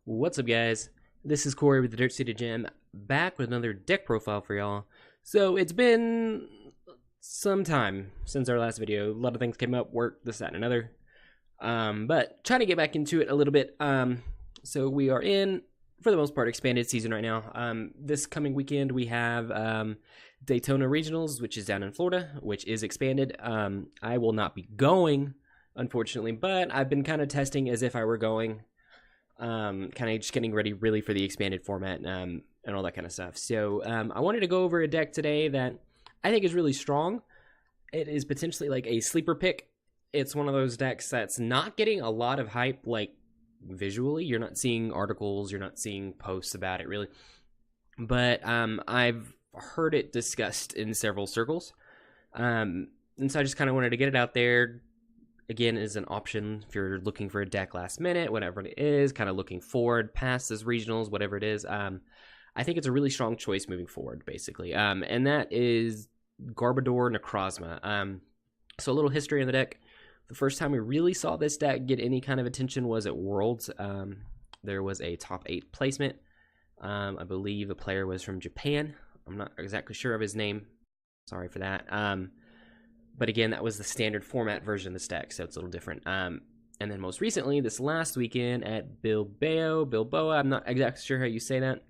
What's up, guys? This is Corey with the Dirt City Gym, back with another deck profile for y'all. So it's been some time since our last video. A lot of things came up, work, this, that, and another. But trying to get back into it a little bit. So we are in, for the most part, expanded season right now. This coming weekend we have Daytona Regionals, which is down in Florida, which is expanded. I will not be going, unfortunately, but I've been kind of testing as if I were going. Kind of just getting ready really for the expanded format and all that kind of stuff. So I wanted to go over a deck today that I think is really strong. It is potentially like a sleeper pick. It's one of those decks that's not getting a lot of hype, like visually. You're not seeing articles, you're not seeing posts about it really. But I've heard it discussed in several circles. And so I just kind of wanted to get it out there. Again, is an option if you're looking for a deck last minute, whatever it is, kind of looking forward past this regionals, whatever it is. I think it's a really strong choice moving forward, basically. And that is Garbodor Necrozma. So a little history on the deck. The first time we really saw this deck get any kind of attention was at Worlds. There was a top 8 placement. I believe the player was from Japan. I'm not exactly sure of his name. Sorry for that. But again, that was the standard format version of this deck, so it's a little different. And then most recently, this last weekend at Bilboa, I'm not exactly sure how you say that,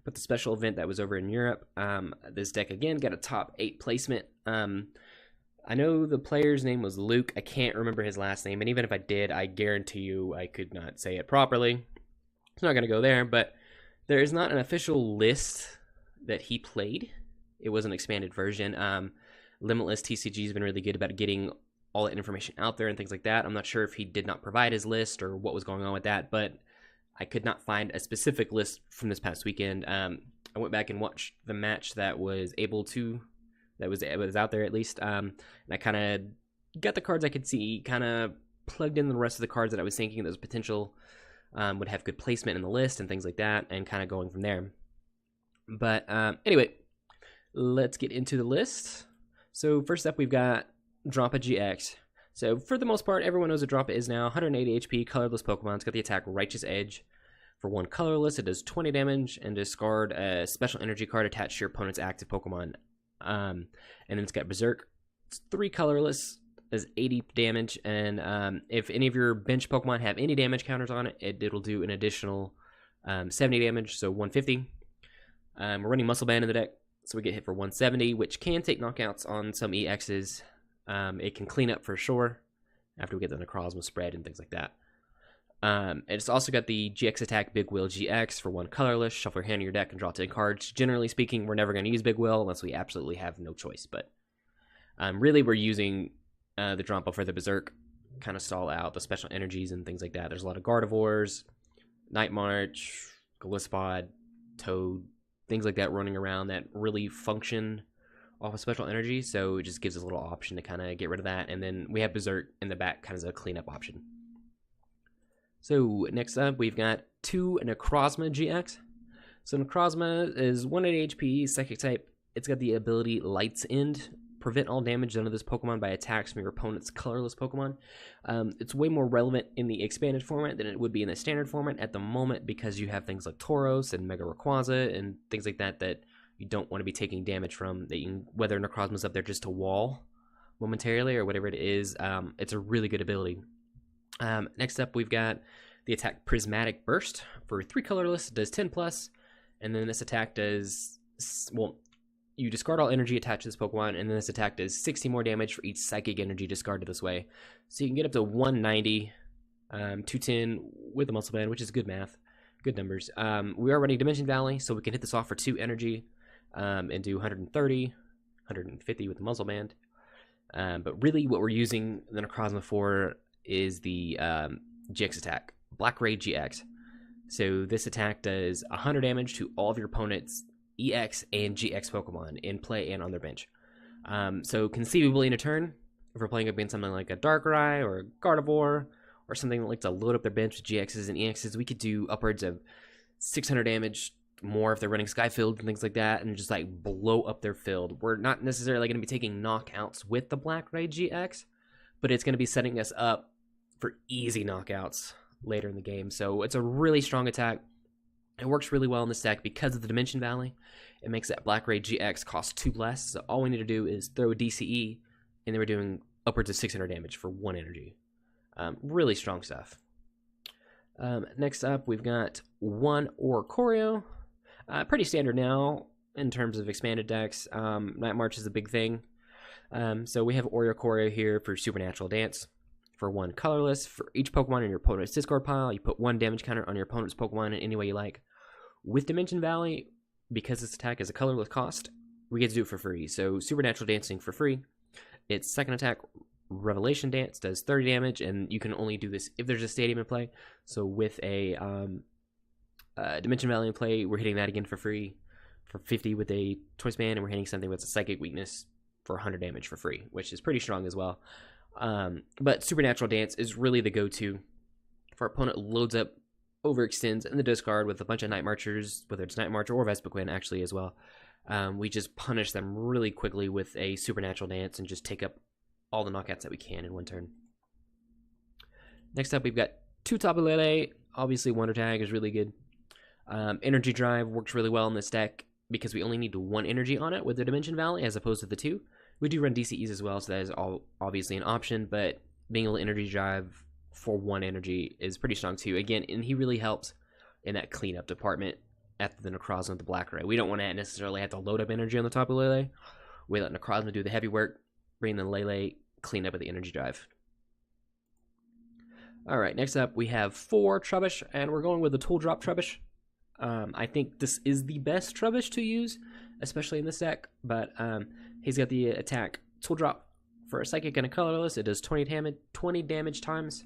but the special event that was over in Europe, this deck again got a top 8 placement. I know the player's name was Luke. I can't remember his last name, and even if I did, I guarantee you I could not say it properly. It's not going to go there, but there is not an official list that he played. It was an expanded version. Limitless TCG has been really good about getting all that information out there and things like that. I'm not sure if he did not provide his list or what was going on with that, but I could not find a specific list from this past weekend. I went back and watched the match that was out there at least, and I kind of got the cards I could see, kind of plugged in the rest of the cards that I was thinking that was potential would have good placement in the list and things like that, and kind of going from there. But anyway, let's get into the list. So first up, we've got Drampa GX. So for the most part, everyone knows what Drampa is now. 180 HP, colorless Pokemon. It's got the attack Righteous Edge. For 1 colorless, it does 20 damage, and discard a special energy card attached to your opponent's active Pokemon. And then it's got Berserk. It's 3 colorless, does 80 damage, and if any of your bench Pokemon have any damage counters on it, it'll do an additional 70 damage, so 150. We're running Muscle Band in the deck. So we get hit for 170, which can take knockouts on some EXs. It can clean up for sure after we get the Necrozma spread and things like that. It's also got the GX attack Big Will GX for 1 colorless. Shuffle your hand in your deck and draw 10 cards. Generally speaking, we're never going to use Big Will unless we absolutely have no choice. But really, we're using the Drampa for the Berserk, kind of stall out the special energies and things like that. There's a lot of Gardevoirs, Night March, Gliscod, Toad, things like that running around that really function off of special energy, so it just gives us a little option to kind of get rid of that. And then we have Berserk in the back, kind of as a cleanup option. So next up, we've got 2 Necrozma GX. So Necrozma is 180 HP, Psychic type. It's got the ability Light's End. Prevent all damage done to this Pokemon by attacks from your opponent's colorless Pokemon. It's way more relevant in the expanded format than it would be in the standard format at the moment, because you have things like Tauros and Mega Rayquaza and things like that that you don't want to be taking damage from. That you can, whether Necrozma's up there just to wall momentarily or whatever it is, it's a really good ability. Next up, we've got the attack Prismatic Burst. For 3 colorless, it does 10+, and then this attack does, well, you discard all energy attached to this Pokemon, and then this attack does 60 more damage for each psychic energy discarded this way. So you can get up to 190, 210 with the Muscle Band, which is good math, good numbers. We are running Dimension Valley, so we can hit this off for 2 energy and do 130, 150 with the Muscle Band. But really what we're using the Necrozma for is the GX attack, Black Ray GX. So this attack does 100 damage to all of your opponent's EX and GX Pokemon in play and on their bench. So conceivably in a turn, if we're playing against something like a Darkrai or a Gardevoir or something that likes to load up their bench with GXs and EXs, we could do upwards of 600 damage more if they're running Skyfield and things like that, and just like blow up their field. We're not necessarily going to be taking knockouts with the Black Ray GX, but it's going to be setting us up for easy knockouts later in the game. So it's a really strong attack. It works really well in this deck because of the Dimension Valley. It makes that Black Ray GX cost 2 less. So all we need to do is throw a DCE, and then we're doing upwards of 600 damage for 1 energy. Really strong stuff. Next up, we've got 1 Oricorio. Pretty standard now in terms of expanded decks. Night March is a big thing. So we have Oricorio here for Supernatural Dance. For 1 colorless, for each Pokemon in your opponent's discard pile, you put 1 damage counter on your opponent's Pokemon in any way you like. With Dimension Valley, because this attack is a colorless cost, we get to do it for free. So Supernatural Dancing for free. Its second attack, Revelation Dance, does 30 damage, and you can only do this if there's a stadium in play. So with a Dimension Valley in play, we're hitting that again for free for 50 with a Choice Band, and we're hitting something with a Psychic Weakness for 100 damage for free, which is pretty strong as well. But Supernatural Dance is really the go-to if our opponent loads up, overextends in the discard with a bunch of Night Marchers, whether it's Night Marcher or Vespiquen actually as well. We just punish them really quickly with a Supernatural Dance and just take up all the knockouts that we can in 1 turn. Next up, we've got 2 Tapu Lele. Obviously, Wonder Tag is really good. Energy Drive works really well in this deck because we only need 1 energy on it with the Dimension Valley as opposed to the 2. We do run DCEs as well, so that is all obviously an option, but being able to energy drive for 1 energy is pretty strong too. Again, and he really helps in that cleanup department after the Necrozma with the Black Ray. We don't want to necessarily have to load up energy on the top of Lele. We let Necrozma do the heavy work, bring the Lele, clean up with the energy drive. Alright, next up we have 4 Trubbish, and we're going with the Tool Drop Trubbish. I think this is the best Trubbish to use, especially in this deck, but he's got the attack Tool Drop for a Psychic and a colorless. It does 20 damage times,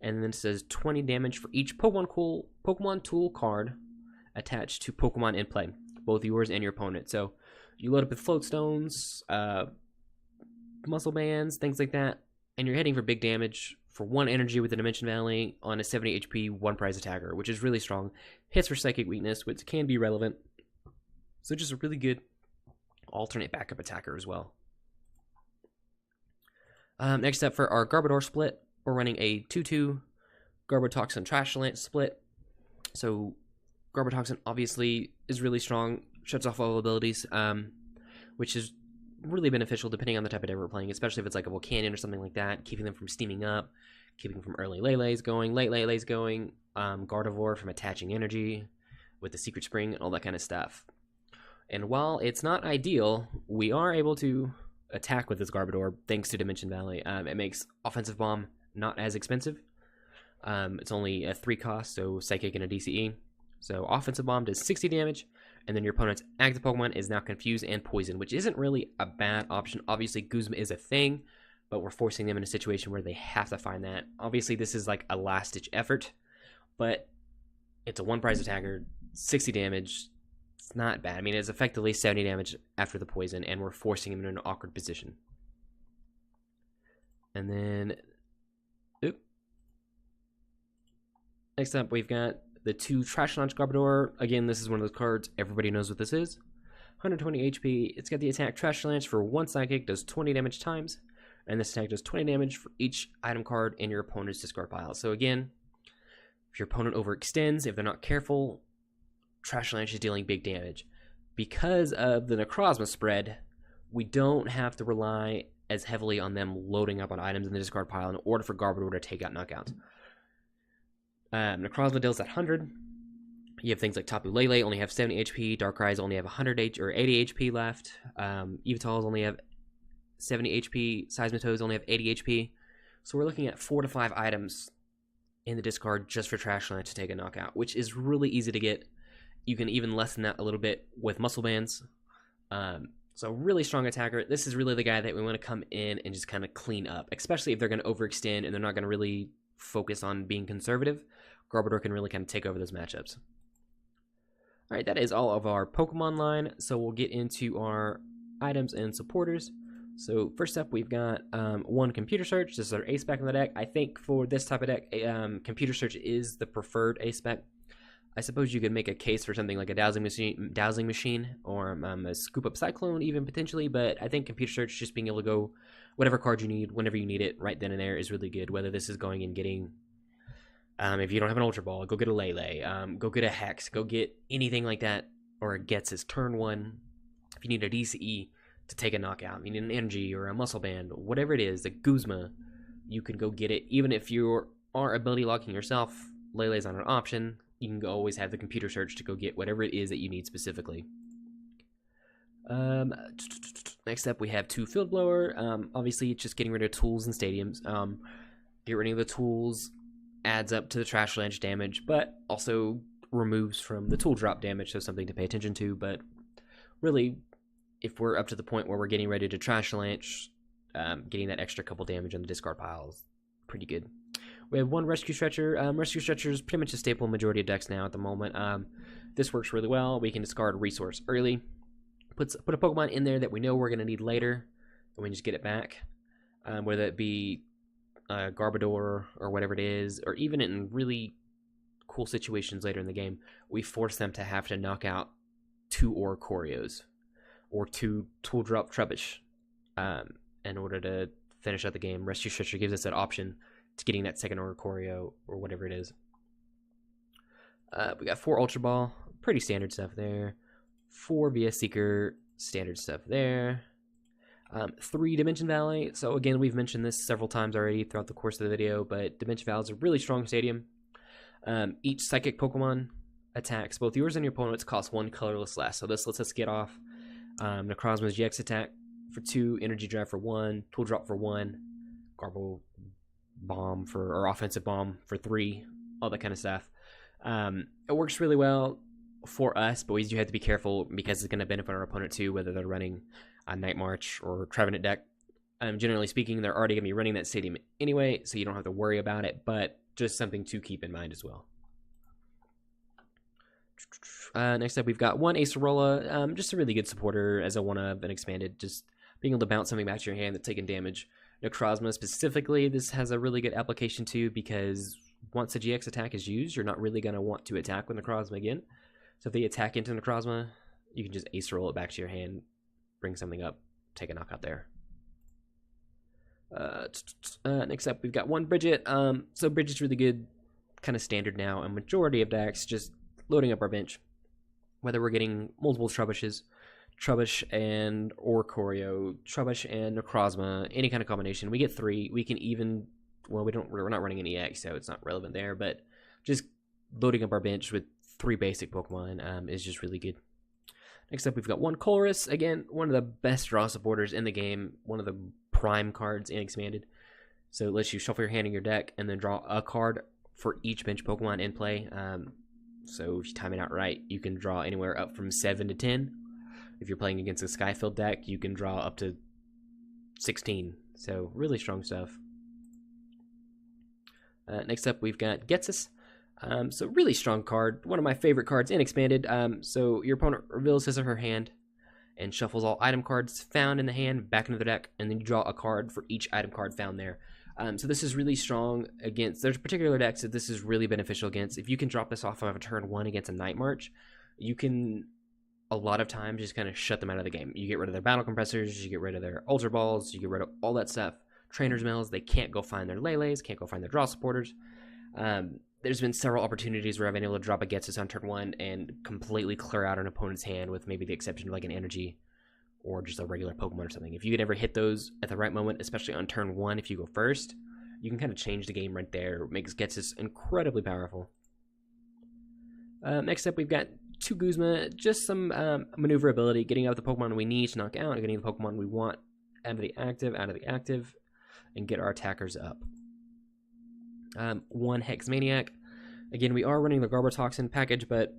and then it says 20 damage for each Pokemon Tool card attached to Pokemon in play, both yours and your opponent. So you load up with Float Stones, Muscle Bands, things like that, and you're hitting for big damage for 1 energy with the Dimension Valley on a 70 HP 1 prize attacker, which is really strong. Hits for Psychic Weakness, which can be relevant. So just a really good alternate backup attacker as well. Next up for our Garbodor split, we're running a 2-2 Garbotoxin Trashlant split. So Garbotoxin obviously is really strong, shuts off all abilities, which is really beneficial depending on the type of deck we're playing, especially if it's like a Volcanion or something like that, keeping them from steaming up, keeping them from early Lele's going, late Lele's going, Gardevoir from attaching energy with the Secret Spring and all that kind of stuff. And while it's not ideal, we are able to attack with this Garbodor thanks to Dimension Valley. It makes Offensive Bomb not as expensive. It's only a 3 cost, so Psychic and a DCE. So Offensive Bomb does 60 damage, and then your opponent's active Pokemon is now Confused and Poison, which isn't really a bad option. Obviously, Guzma is a thing, but we're forcing them in a situation where they have to find that. Obviously, this is like a last-ditch effort, but it's a 1 prize attacker, 60 damage. It's not bad. I mean, it's effectively 70 damage after the poison, and we're forcing him in an awkward position. And then, next up, we've got the 2 Trash Launch Garbodor. Again, this is one of those cards. Everybody knows what this is. 120 HP. It's got the attack Trash Launch for 1 Psychic, does 20 damage times, and this attack does 20 damage for each item card in your opponent's discard pile. So again, if your opponent overextends, if they're not careful, Trash Launch is dealing big damage. Because of the Necrozma spread, we don't have to rely as heavily on them loading up on items in the discard pile in order for Garbodor to take out knockouts. Necrozma deals at 100. You have things like Tapu Lele only have 70 HP, Darkrai's only have 100 or 80 HP left, Evital's only have 70 HP, Seismitoads only have 80 HP. So we're looking at 4 to 5 items in the discard just for Trash Launch to take a knockout, which is really easy to get. You can even lessen that a little bit with Muscle Bands. So really strong attacker. This is really the guy that we want to come in and just kind of clean up, especially if they're going to overextend and they're not going to really focus on being conservative. Garbodor can really kind of take over those matchups. Alright, that is all of our Pokemon line, so we'll get into our items and supporters. So first up, we've got 1 Computer Search. This is our A-Spec in the deck. I think for this type of deck, Computer Search is the preferred A-Spec. I suppose you could make a case for something like a Dowsing Machine or a Scoop Up Cyclone even potentially, but I think Computer Search, just being able to go whatever card you need, whenever you need it, right then and there is really good, whether this is going and getting If you don't have an Ultra Ball, go get a Lele. Go get a Hex. Go get anything like that, or it gets his turn 1. If you need a DCE to take a knockout, you need an Energy or a Muscle Band, whatever it is, the Guzma, you can go get it. Even if you are ability locking yourself, Lele's not an option. You can always have the computer search to go get whatever it is that you need specifically. Next up, we have 2 Field Blower. Obviously, it's just getting rid of tools and stadiums. Get rid of the tools adds up to the Trash Lanch damage, but also removes from the tool drop damage, so something to pay attention to. But really, if we're up to the point where we're getting ready to Trash Lanch, getting that extra couple damage on the discard pile is pretty good. We have 1 Rescue Stretcher. Rescue Stretcher is pretty much a staple in majority of decks now at the moment. This works really well. We can discard resource early, put a Pokemon in there that we know we're going to need later, and we just get it back. Whether it be Garbodor or whatever it is, or even in really cool situations later in the game, we force them to have to knock out 2 Oricorios or 2 Tool Drop Trubbish in order to finish out the game. Rescue Stretcher gives us that option to getting that second Oricorio or whatever it is. We got 4 Ultra Ball, pretty standard stuff there. 4 VS Seeker, standard stuff there. 3 Dimension Valley. So again, we've mentioned this several times already throughout the course of the video, but Dimension Valley is a really strong stadium. Each Psychic Pokemon attacks both yours and your opponent's cost 1 colorless less. So this lets us get off Necrozma's GX attack for 2, Energy Drive for 1, Tool Drop for 1, Garbo Bomb or Offensive Bomb for 3, all that kind of stuff. It works really well for us, but we do have to be careful because it's going to benefit our opponent too, whether they're running a Night March or Trevenant deck. Generally speaking, they're already going to be running that stadium anyway, so you don't have to worry about it, but just something to keep in mind as well. Next up, we've got 1 Acerola, just a really good supporter as a 1-of and expanded, just being able to bounce something back to your hand that's taking damage. Necrozma specifically, this has a really good application too, because once a GX attack is used, you're not really going to want to attack with Necrozma again. So if they attack into Necrozma, you can just Acerola it back to your hand, bring something up, take a knockout there. Next up, we've got 1 Bridget. So Bridget's really good, kind of standard now, and majority of decks just loading up our bench. Whether we're getting multiple Trubbishes, Trubbish and Oricorio, Trubbish and Necrozma, any kind of combination. We get 3. We can even, well, we're not running an EX, so it's not relevant there, but just loading up our bench with 3 basic Pokemon is just really good. Next up, we've got 1 Colress. Again, one of the best draw supporters in the game, one of the prime cards in Expanded. So it lets you shuffle your hand in your deck and then draw a card for each bench Pokemon in play. So if you time it out right, you can draw anywhere up from 7 to 10. If you're playing against a Skyfield deck, you can draw up to 16. So really strong stuff. Next up, we've got Getsus. So really strong card. One of my favorite cards in Expanded. So your opponent reveals his or her hand and shuffles all item cards found in the hand back into the deck, and then you draw a card for each item card found there. So this is really strong against, there's particular decks that this is really beneficial against. If you can drop this off of a turn 1 against a Night March, you can a lot of times just kind of shut them out of the game. You get rid of their battle compressors, you get rid of their Ultra Balls, you get rid of all that stuff. Trainers Mills, they can't go find their Leles, can't go find their draw supporters. There's been several opportunities where I've been able to drop a Getsus on turn 1 and completely clear out an opponent's hand with maybe the exception of like an Energy or just a regular Pokemon or something. If you can ever hit those at the right moment, especially on turn 1 if you go first, you can kind of change the game right there. It makes Getsus incredibly powerful. Next up, we've got 2 Guzma, just some maneuverability, getting out the Pokemon we need to knock out, and getting the Pokemon we want out of the active, and get our attackers up. 1 Hex Maniac. Again, we are running the Garbotoxin package, but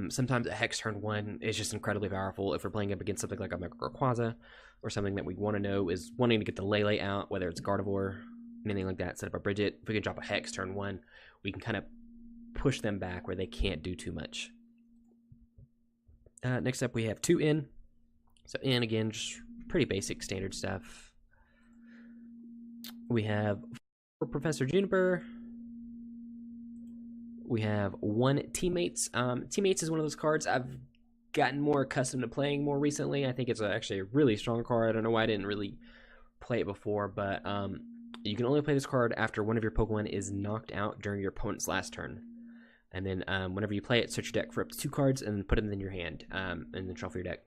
sometimes a Hex turn 1 is just incredibly powerful if we're playing up against something like a Rayquaza, or something that we want to know is wanting to get the Lele out, whether it's Gardevoir, anything like that, set up a Bridget. If we can drop a Hex turn 1, we can kind of push them back where they can't do too much. Next up, we have 2 In. So In, again, just pretty basic standard stuff. We have 4 Professor Juniper. We have 1 Teammates. Teammates is one of those cards I've gotten more accustomed to playing more recently. I think it's actually a really strong card. I don't know why I didn't really play it before, but You can only play this card after one of your Pokemon is knocked out during your opponent's last turn. And then whenever you play it, search your deck for up to 2 cards and then put them in your hand, and then shuffle your deck.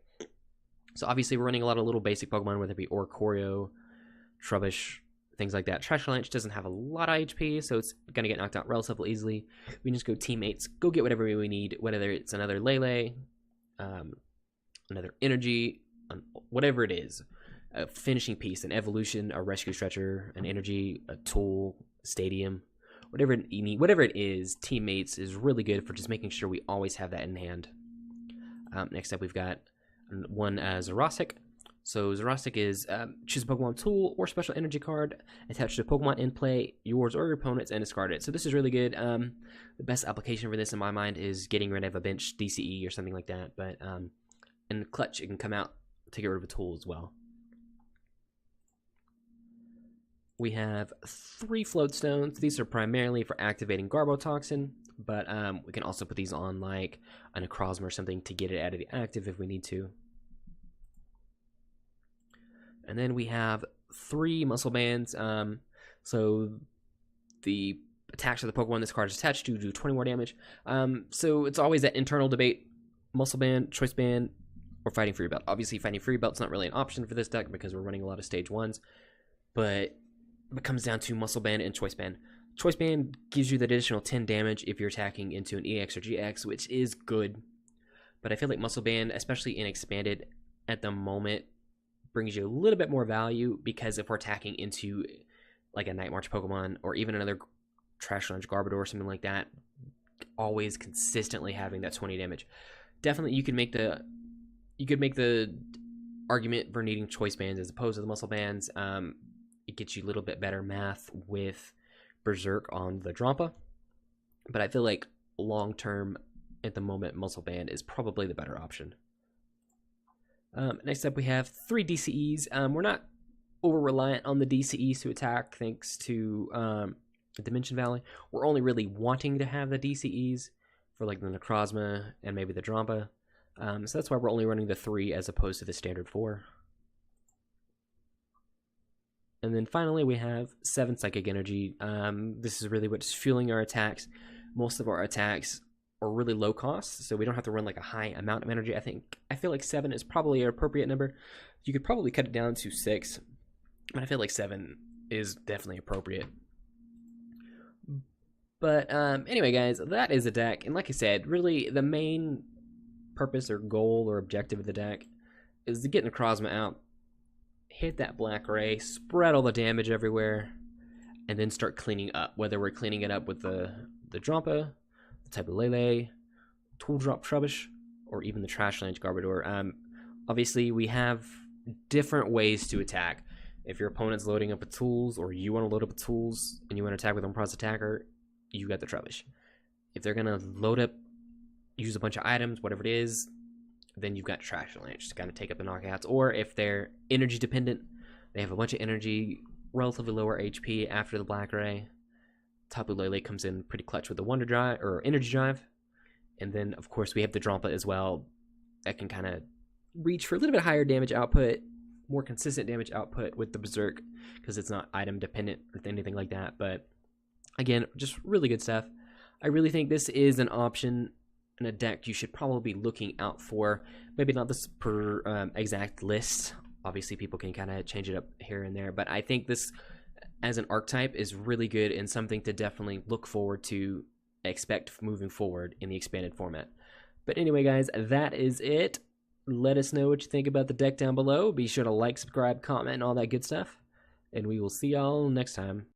So obviously we're running a lot of little basic Pokemon, whether it be Oricorio, Trubbish, things like that. Trashalanche doesn't have a lot of HP, so it's going to get knocked out relatively easily. We can just go teammates, go get whatever we need, whether it's another Lele, another Energy, whatever it is. A finishing piece, an Evolution, a Rescue Stretcher, an Energy, a Tool, Stadium, whatever you need, whatever it is, teammates is really good for just making sure we always have that in hand. Next up, we've got one Xerostic. So Xerostic is choose a Pokemon tool or special energy card, attach to a Pokemon in play, yours or your opponent's, and discard it. So this is really good. The best application for this in my mind is getting rid of a bench DCE or something like that. But in Clutch, it can come out to get rid of a tool as well. We have 3 Float Stones. These are primarily for activating Garbotoxin, but we can also put these on like a Necrozma or something to get it out of the active if we need to. And then we have 3 Muscle Bands. So the attacks to the Pokemon this card is attached to do 20 more damage. So it's always that internal debate: Muscle Band, Choice Band, or Fighting Fury Belt. Obviously, Fighting Fury Belt's not really an option for this deck because we're running a lot of Stage 1s, but it comes down to Muscle Band and Choice Band. Choice Band gives you the additional 10 damage if you're attacking into an EX or GX, which is good. But I feel like Muscle Band, especially in Expanded at the moment, brings you a little bit more value, because if we're attacking into like a Night March Pokemon or even another Trashalanche Garbodor or something like that, always consistently having that 20 damage. Definitely you could make the argument for needing Choice Bands as opposed to the Muscle Bands. It gets you a little bit better math with Berserk on the Drampa, but I feel like long term at the moment Muscle Band is probably the better option. Next up we have 3 DCEs. We're not over reliant on the DCEs to attack thanks to Dimension Valley. We're only really wanting to have the DCEs for like the Necrozma and maybe the Drampa. So that's why we're only running the 3 as opposed to the standard 4. And then finally we have 7 Psychic Energy. This is really what's fueling our attacks. Most of our attacks are really low cost, so we don't have to run like a high amount of energy. I feel like 7 is probably an appropriate number. You could probably cut it down to 6, but I feel like 7 is definitely appropriate. But anyway guys, that is the deck, and like I said, really the main purpose or goal or objective of the deck is to get Necrozma out, hit that Black Ray, spread all the damage everywhere, and then start cleaning up, whether we're cleaning it up with the Drampa, the type of Lele, Tool Drop Trubbish, or even the Trashalanche Garbodor. Obviously we have different ways to attack. If your opponent's loading up with tools, or you want to load up with tools and you want to attack with an unprocessed attacker, you got the Trubbish. If they're gonna load up, use a bunch of items, whatever it is, then you've got Trashalanche to kind of take up the knockouts. Or if they're energy dependent, they have a bunch of energy, relatively lower HP after the Black Ray, Tapu Lele comes in pretty clutch with the Wonder Drive or Energy Drive. And then of course we have the Drampa as well that can kind of reach for a little bit higher damage output, more consistent damage output with the Berserk, because it's not item dependent or anything like that. But again, just really good stuff. I really think this is an option in a deck you should probably be looking out for. Maybe not this per exact list. Obviously people can kind of change it up here and there, but I think this as an archetype is really good and something to definitely look forward to, expect moving forward in the expanded format. But anyway guys, that is it. Let us know what you think about the deck down below. Be sure to like, subscribe, comment, and all that good stuff, and we will see y'all next time.